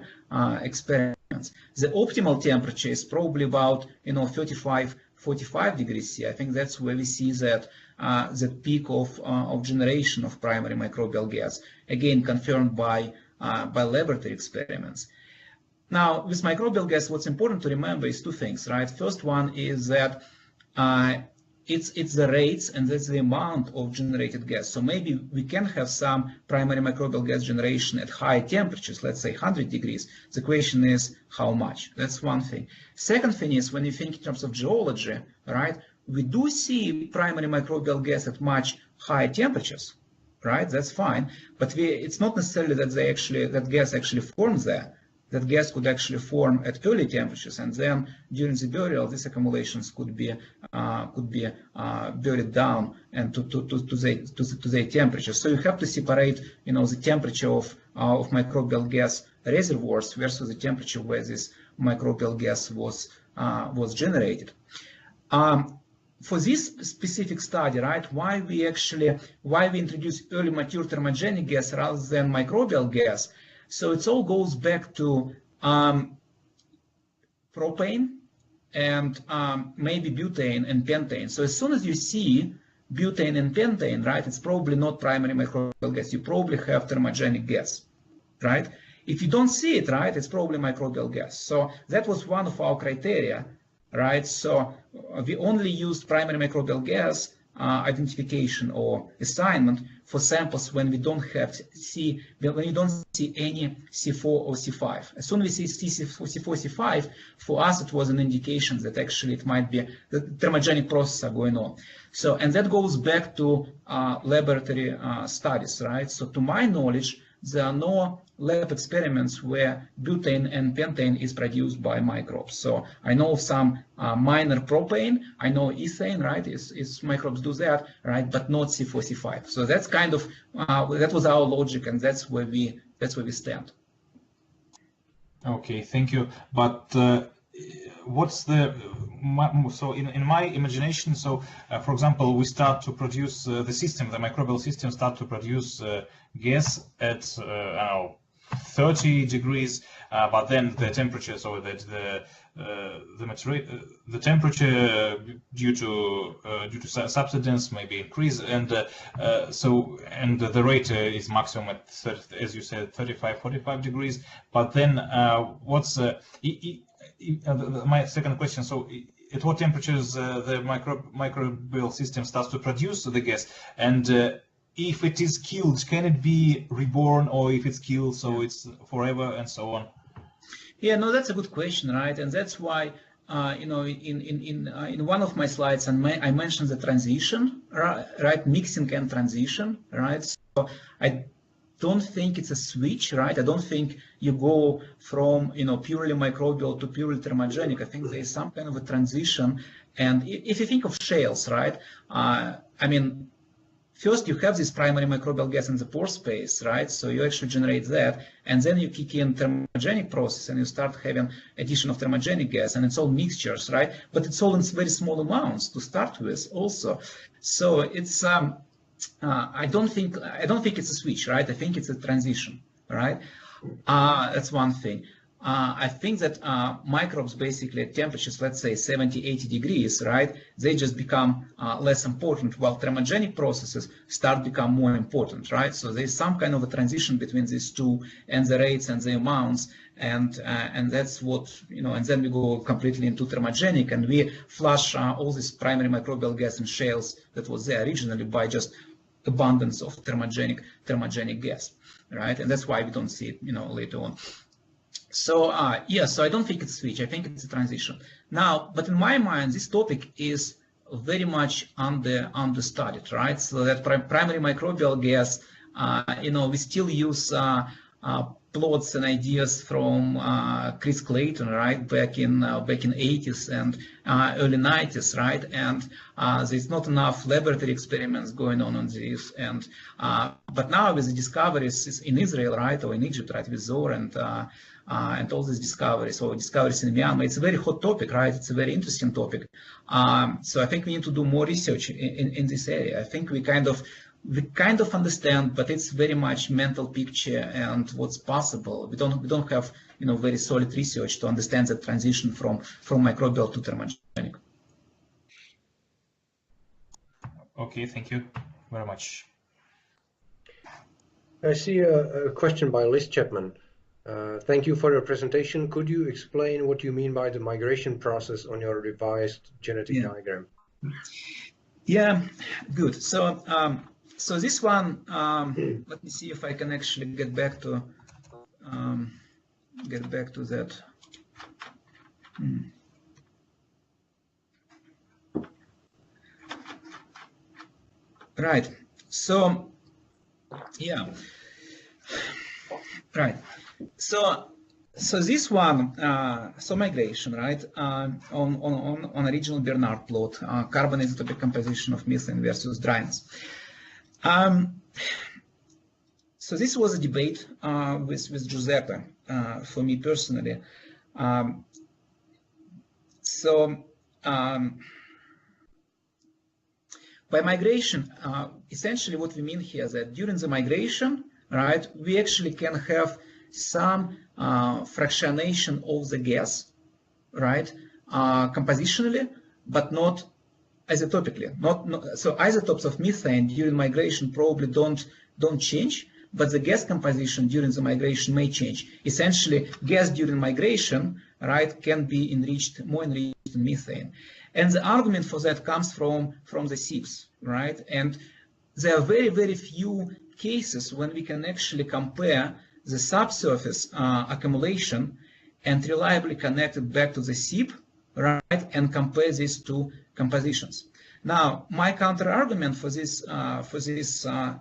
experiments. The optimal temperature is probably about 35, 45 degrees C. I think that's where we see that the peak of generation of primary microbial gas, again confirmed by laboratory experiments. Now, with microbial gas, what's important to remember is two things, right? First one is that it's the rates, and that's the amount of generated gas. So maybe we can have some primary microbial gas generation at high temperatures, let's say 100 degrees. The question is how much? That's one thing. Second thing is, when you think in terms of geology, right, we do see primary microbial gas at much higher temperatures, right? That's fine, but it's not necessarily that that gas actually forms there. That gas could actually form at early temperatures, and then during the burial, these accumulations could be buried down and to their temperature. So you have to separate, the temperature of microbial gas reservoirs versus the temperature where this microbial gas was generated. For this specific study, right, why we introduce early mature thermogenic gas rather than microbial gas. So it all goes back to propane and maybe butane and pentane. So as soon as you see butane and pentane, right, it's probably not primary microbial gas. You probably have thermogenic gas, right? If you don't see it, right, it's probably microbial gas. So that was one of our criteria, right? So we only used primary microbial gas identification or assignment for samples when we don't see any C4 or C5. As soon as we see C4, C5, for us it was an indication that actually it might be the thermogenic processes are going on. So, and that goes back to laboratory studies, right? So to my knowledge, there are no lab experiments where butane and pentane is produced by microbes. So I know of some minor propane, I know ethane, right, is microbes do that, right, but not C4, C5. So that's kind of, that was our logic, and that's where we stand. Okay, thank you. But what's the, so in my imagination, so for example, we start to produce the microbial system start to produce gas at 30 degrees, but then the temperature, so that the temperature due to subsidence maybe increase, and the rate is maximum at 30, as you said, 35-45 degrees. But then what's my second question? So at what temperatures the microbial system starts to produce the gas, and if it is killed, can it be reborn, or if it's killed, so it's forever and so on? Yeah, no, that's a good question, right? And that's why, in one of my slides, I mentioned the transition, right? Mixing and transition, right? So I don't think it's a switch, right? I don't think you go from, purely microbial to purely thermogenic. I think there is some kind of a transition. And if you think of shales, right? first you have this primary microbial gas in the pore space, right? So you actually generate that, and then you kick in thermogenic process, and you start having addition of thermogenic gas, and it's all mixtures, right? But it's all in very small amounts to start with, also. So it's I don't think it's a switch, right? I think it's a transition, right? That's one thing. I think that microbes basically at temperatures, let's say 70, 80 degrees, right, they just become less important, while thermogenic processes start become more important, right? So there's some kind of a transition between these two, and the rates and the amounts, and that's what, you know, and then we go completely into thermogenic, and we flush all this primary microbial gas in shales that was there originally by just abundance of thermogenic gas, right? And that's why we don't see it, you know, later on. So yeah, so I don't think it's a switch. I think it's a transition. Now, but in my mind, this topic is very much understudied, right? So that primary microbial gas, you know, we still use plots and ideas from Chris Clayton, right, back in 80s and early 90s, right? And there's not enough laboratory experiments going on this. And but now with the discoveries in Israel, right, or in Egypt, right, with Zohr and all these discoveries, or discoveries in Myanmar, it's a very hot topic, right? It's a very interesting topic. So I think we need to do more research in this area. I think we kind of understand, but it's very much mental picture and what's possible. We don't have, you know, very solid research to understand the transition from microbial to thermogenic. Okay, thank you very much. I see a question by Liz Chapman. Thank you for your presentation. Could you explain what you mean by the migration process on your revised genetic diagram? Yeah, good. So so this one, let me see if I can actually get back to that. Right. So yeah. Right. So this one, so migration, right, on original Bernard plot, carbon isotopic composition of methane versus dryness. So this was a debate with Giuseppe for me personally. By migration, essentially what we mean here is that during the migration, right, we actually can have some fractionation of the gas, right, compositionally, but not isotopically. So isotopes of methane during migration probably don't change, but the gas composition during the migration may change. Essentially, gas during migration, right, can be more enriched in methane. And the argument for that comes from the seeps, right? And there are very, very few cases when we can actually compare the subsurface accumulation and reliably connect it back to the seep, right, and compare these two compositions. Now, my counter argument for this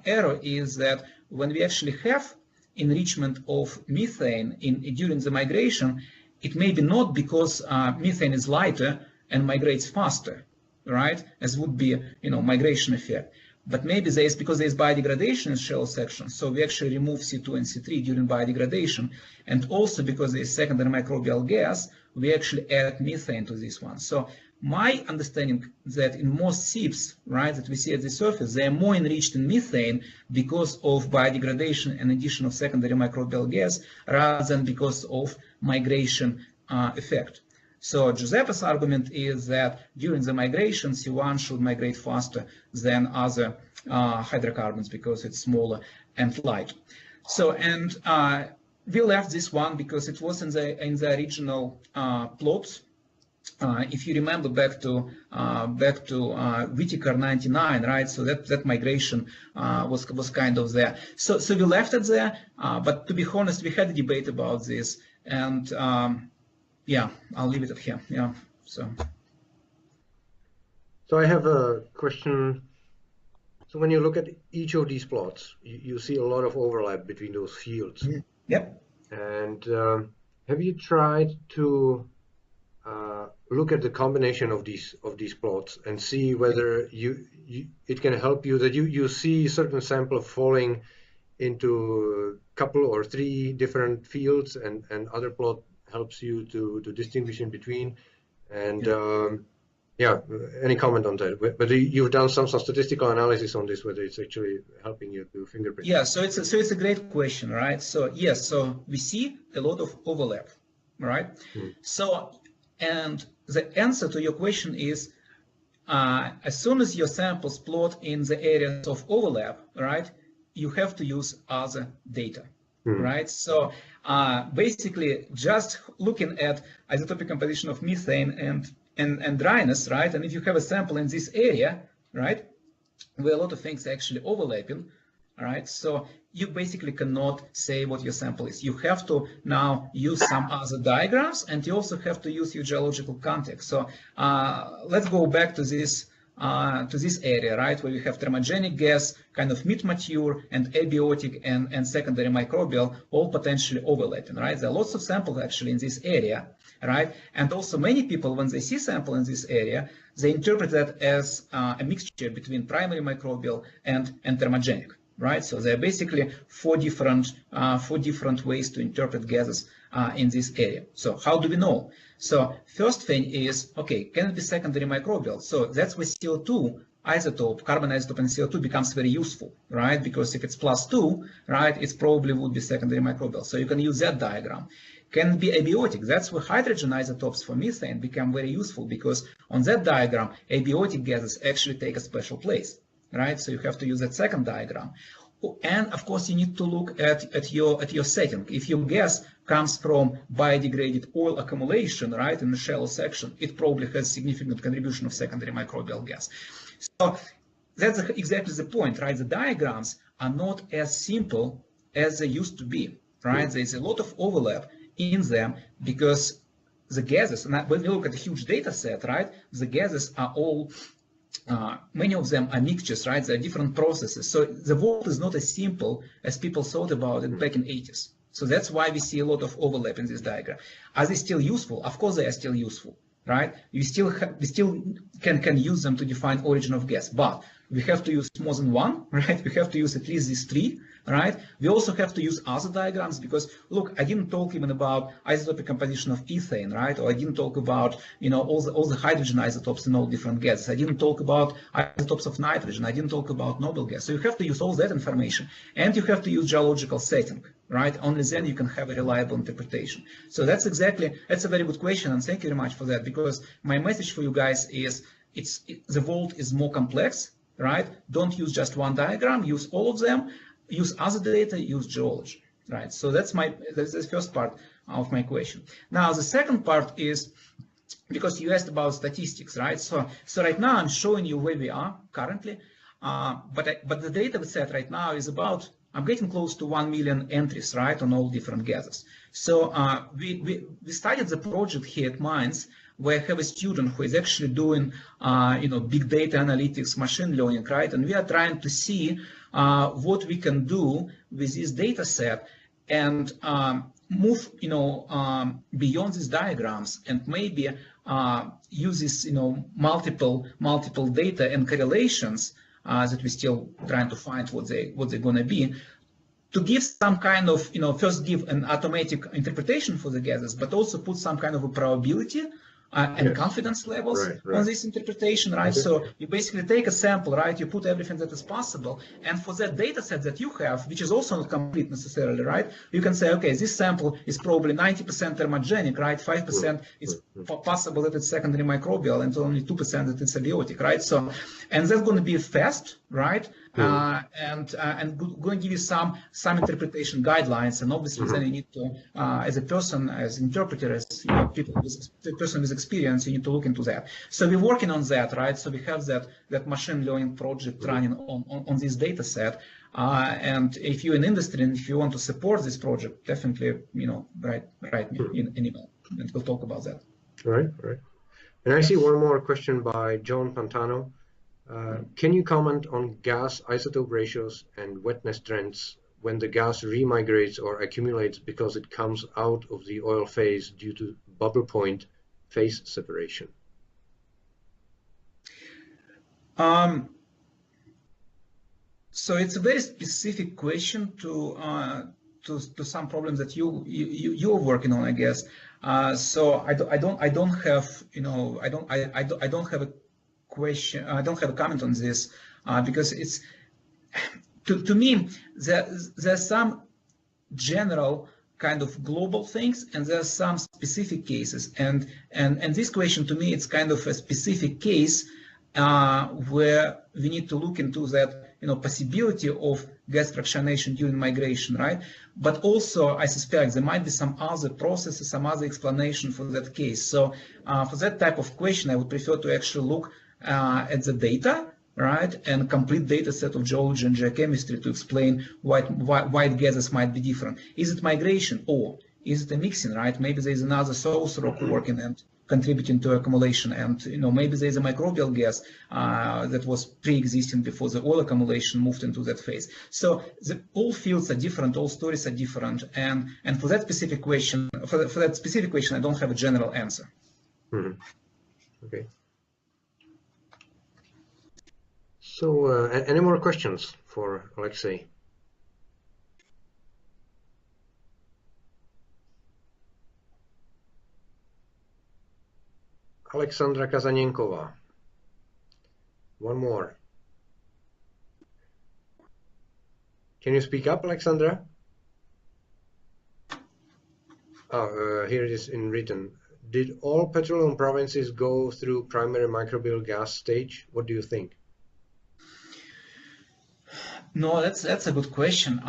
error is that when we actually have enrichment of methane during the migration, it may be not because methane is lighter and migrates faster, right, as would be, you know, migration effect. But maybe because there's biodegradation in shell section, so we actually remove C2 and C3 during biodegradation, and also because there's secondary microbial gas, we actually add methane to this one. So my understanding that in most seeps, right, that we see at the surface, they are more enriched in methane because of biodegradation and addition of secondary microbial gas rather than because of migration effect. So Giuseppe's argument is that during the migration, C1 should migrate faster than other hydrocarbons because it's smaller and light. So, and we left this one because it was in the original plots. If you remember back to Whiticar 99, right? So that migration was kind of there. So we left it there. But to be honest, we had a debate about this, and yeah, I'll leave it at here. Yeah. So I have a question. So when you look at each of these plots, you see a lot of overlap between those fields. Yep. And have you tried to look at the combination of these plots and see whether it can help you that you see certain sample falling into a couple or three different fields, and other plot helps you to distinguish in between. And yeah, any comment on that? Whether you've done some statistical analysis on this, whether it's actually helping you to fingerprint? Yeah, so it's a great question, right? So yes, so we see a lot of overlap, right? So, and the answer to your question is, as soon as your samples plot in the areas of overlap, right, you have to use other data, right? So basically, just looking at isotopic composition of methane and dryness, right? And if you have a sample in this area, right, where a lot of things are actually overlapping, all right, so you basically cannot say what your sample is. You have to now use some other diagrams, and you also have to use your geological context. So let's go back to this area, right, where we have thermogenic gas, kind of mid-mature, and abiotic and secondary microbial, all potentially overlapping, right? There are lots of samples actually in this area, right? And also many people, when they see sample in this area, they interpret that as a mixture between primary microbial and thermogenic, right? So there are basically four different ways to interpret gases in this area. So how do we know? So first thing is, okay, can it be secondary microbial? So that's where CO2 isotope, carbon isotope and CO2 becomes very useful, right? Because if it's +2, right, it probably would be secondary microbial. So you can use that diagram. Can be abiotic. That's where hydrogen isotopes for methane become very useful, because on that diagram, abiotic gases actually take a special place, right? So you have to use that second diagram. And of course, you need to look at your setting. If your gas comes from biodegraded oil accumulation, right, in the shallow section, it probably has significant contribution of secondary microbial gas. So that's exactly the point, right? The diagrams are not as simple as they used to be, right? There's a lot of overlap in them because the gases, and when you look at a huge data set, right, the gases are all many of them are mixtures, right? There are different processes. So the world is not as simple as people thought about it back in the 80s. So that's why we see a lot of overlap in this diagram. Are they still useful? Of course they are still useful, right? We still can use them to define origin of gas, but we have to use more than one, right? We have to use at least these three, right? We also have to use other diagrams because, look, I didn't talk even about isotopic composition of ethane, right? Or I didn't talk about, all the hydrogen isotopes in all different gases. I didn't talk about isotopes of nitrogen. I didn't talk about noble gas. So you have to use all that information, and you have to use geological setting, right? Only then you can have a reliable interpretation. So that's a very good question, and thank you very much for that, because my message for you guys is the world is more complex, right? Don't use just one diagram, use all of them, use other data, use geology, right? So that's the first part of my question. Now, the second part is, because you asked about statistics, right? So right now I'm showing you where we are currently, but the data set right now is about, I'm getting close to 1 million entries, right, on all different gases. So we started the project here at Mainz, where I have a student who is actually doing, big data analytics, machine learning, right? And we are trying to see what we can do with this data set and move, beyond these diagrams and maybe use this, multiple data and correlations that we're still trying to find what they're going to be, to give some kind of, first give an automatic interpretation for the gases, but also put some kind of a probability and confidence levels on this interpretation, right? So you basically take a sample, right? You put everything that is possible, and for that data set that you have, which is also not complete necessarily, right? You can say, okay, this sample is probably 90% thermogenic, right? 5% is possible that it's secondary microbial, and only 2% that it's abiotic, right? So, and that's going to be fast, right? And going to give you some interpretation guidelines, and obviously then you need to, as a person, as an interpreter, as person with experience, you need to look into that. So we're working on that, right? So we have that machine learning project running on this data set. And if you're in industry and if you want to support this project, definitely, write me an email, and we'll talk about that. All right. And I see one more question by John Pantano. Can you comment on gas isotope ratios and wetness trends when the gas remigrates or accumulates because it comes out of the oil phase due to bubble point phase separation? So it's a very specific question to some problems that you're working on, I guess. So I don't have, you know, I don't have a question. I don't have a comment on this because it's to me there's some general kind of global things and there are some specific cases, and this question to me it's kind of a specific case where we need to look into that, you know, possibility of gas fractionation during migration, right? But also I suspect there might be some other processes, some other explanation for that case. So for that type of question I would prefer to actually look at the data, right, and complete data set of geology and geochemistry to explain why gases might be different. Is it migration or is it a mixing, right? Maybe there is another source rock working and contributing to accumulation, and you know, maybe there is a microbial gas that was pre-existing before the oil accumulation moved into that phase. So all fields are different, all stories are different, and for that specific question, I don't have a general answer. Mm-hmm. Okay. So, any more questions for Alexei? Alexandra Kazanenkova. One more. Can you speak up, Alexandra? Oh, here it is in written. Did all petroleum provinces go through primary microbial gas stage? What do you think? No, that's a good question.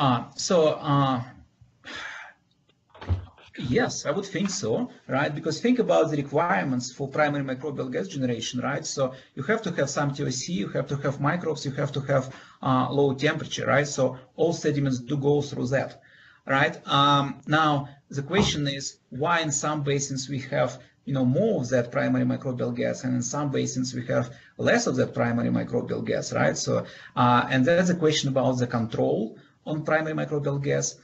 Yes, I would think so, right? Because think about the requirements for primary microbial gas generation, right? So you have to have some TOC, you have to have microbes, you have to have low temperature, right? So all sediments do go through that, right? Now the question is why in some basins we have, you know, more of that primary microbial gas, and in some basins we have less of that primary microbial gas, right? So and that's a question about the control on primary microbial gas.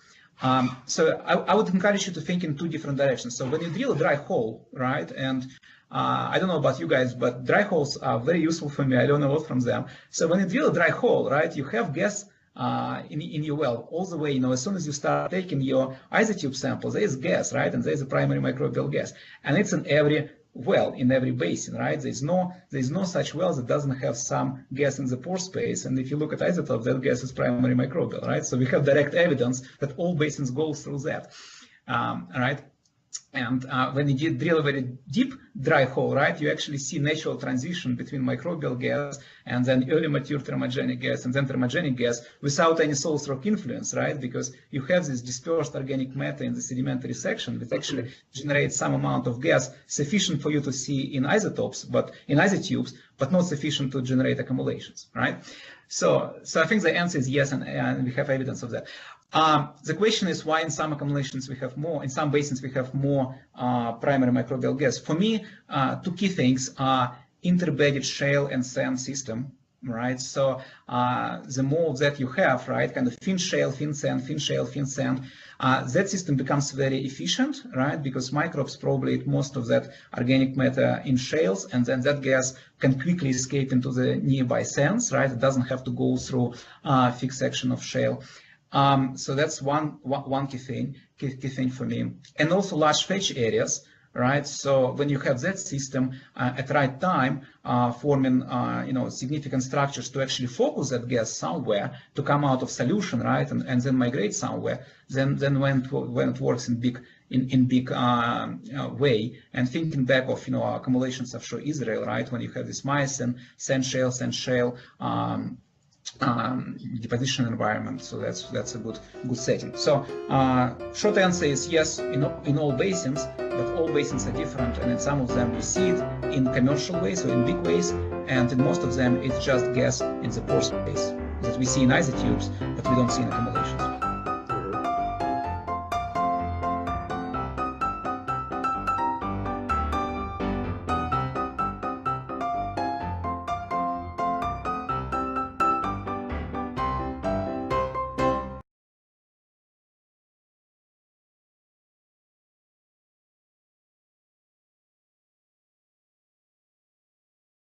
So I would encourage you to think in two different directions. So when you drill a dry hole, right, and I don't know about you guys, but dry holes are very useful for me. I learn a lot from them. So when you drill a dry hole, right, you have gas in your well all the way, you know, as soon as you start taking your isotube samples, there is gas, right, and there is a primary microbial gas, and it's in every well, in every basin, right? There's no such well that doesn't have some gas in the pore space, and if you look at isotopes, that gas is primary microbial, right? So we have direct evidence that all basins go through that, right? And when you drill a very deep dry hole, right, you actually see natural transition between microbial gas and then early mature thermogenic gas and then thermogenic gas without any source rock influence, right? Because you have this dispersed organic matter in the sedimentary section that actually generates some amount of gas sufficient for you to see in isotopes, but in isotubes, but not sufficient to generate accumulations, right? So I think the answer is yes, and we have evidence of that. The question is why in some accumulations we have more, in some basins we have more primary microbial gas. For me, two key things are interbedded shale and sand system, right? So the more of that you have, right, kind of thin shale, thin sand, thin shale, thin sand, that system becomes very efficient, right? Because microbes probably eat most of that organic matter in shales, and then that gas can quickly escape into the nearby sands, right? It doesn't have to go through a fixed section of shale. So that's one key thing for me, and also large fetch areas, right? So when you have that system at the right time, forming significant structures to actually focus that gas somewhere to come out of solution, right, and then migrate somewhere, then when it works in big way, and thinking back of accumulations of offshore Israel, right, when you have this myosin, sand shale. Deposition environment, so that's a good setting. So short answer is yes, in all basins, but all basins are different, and in some of them we see it in commercial ways, so in big ways, and in most of them it's just gas in the pore space that we see in isotubes, but we don't see in accumulations.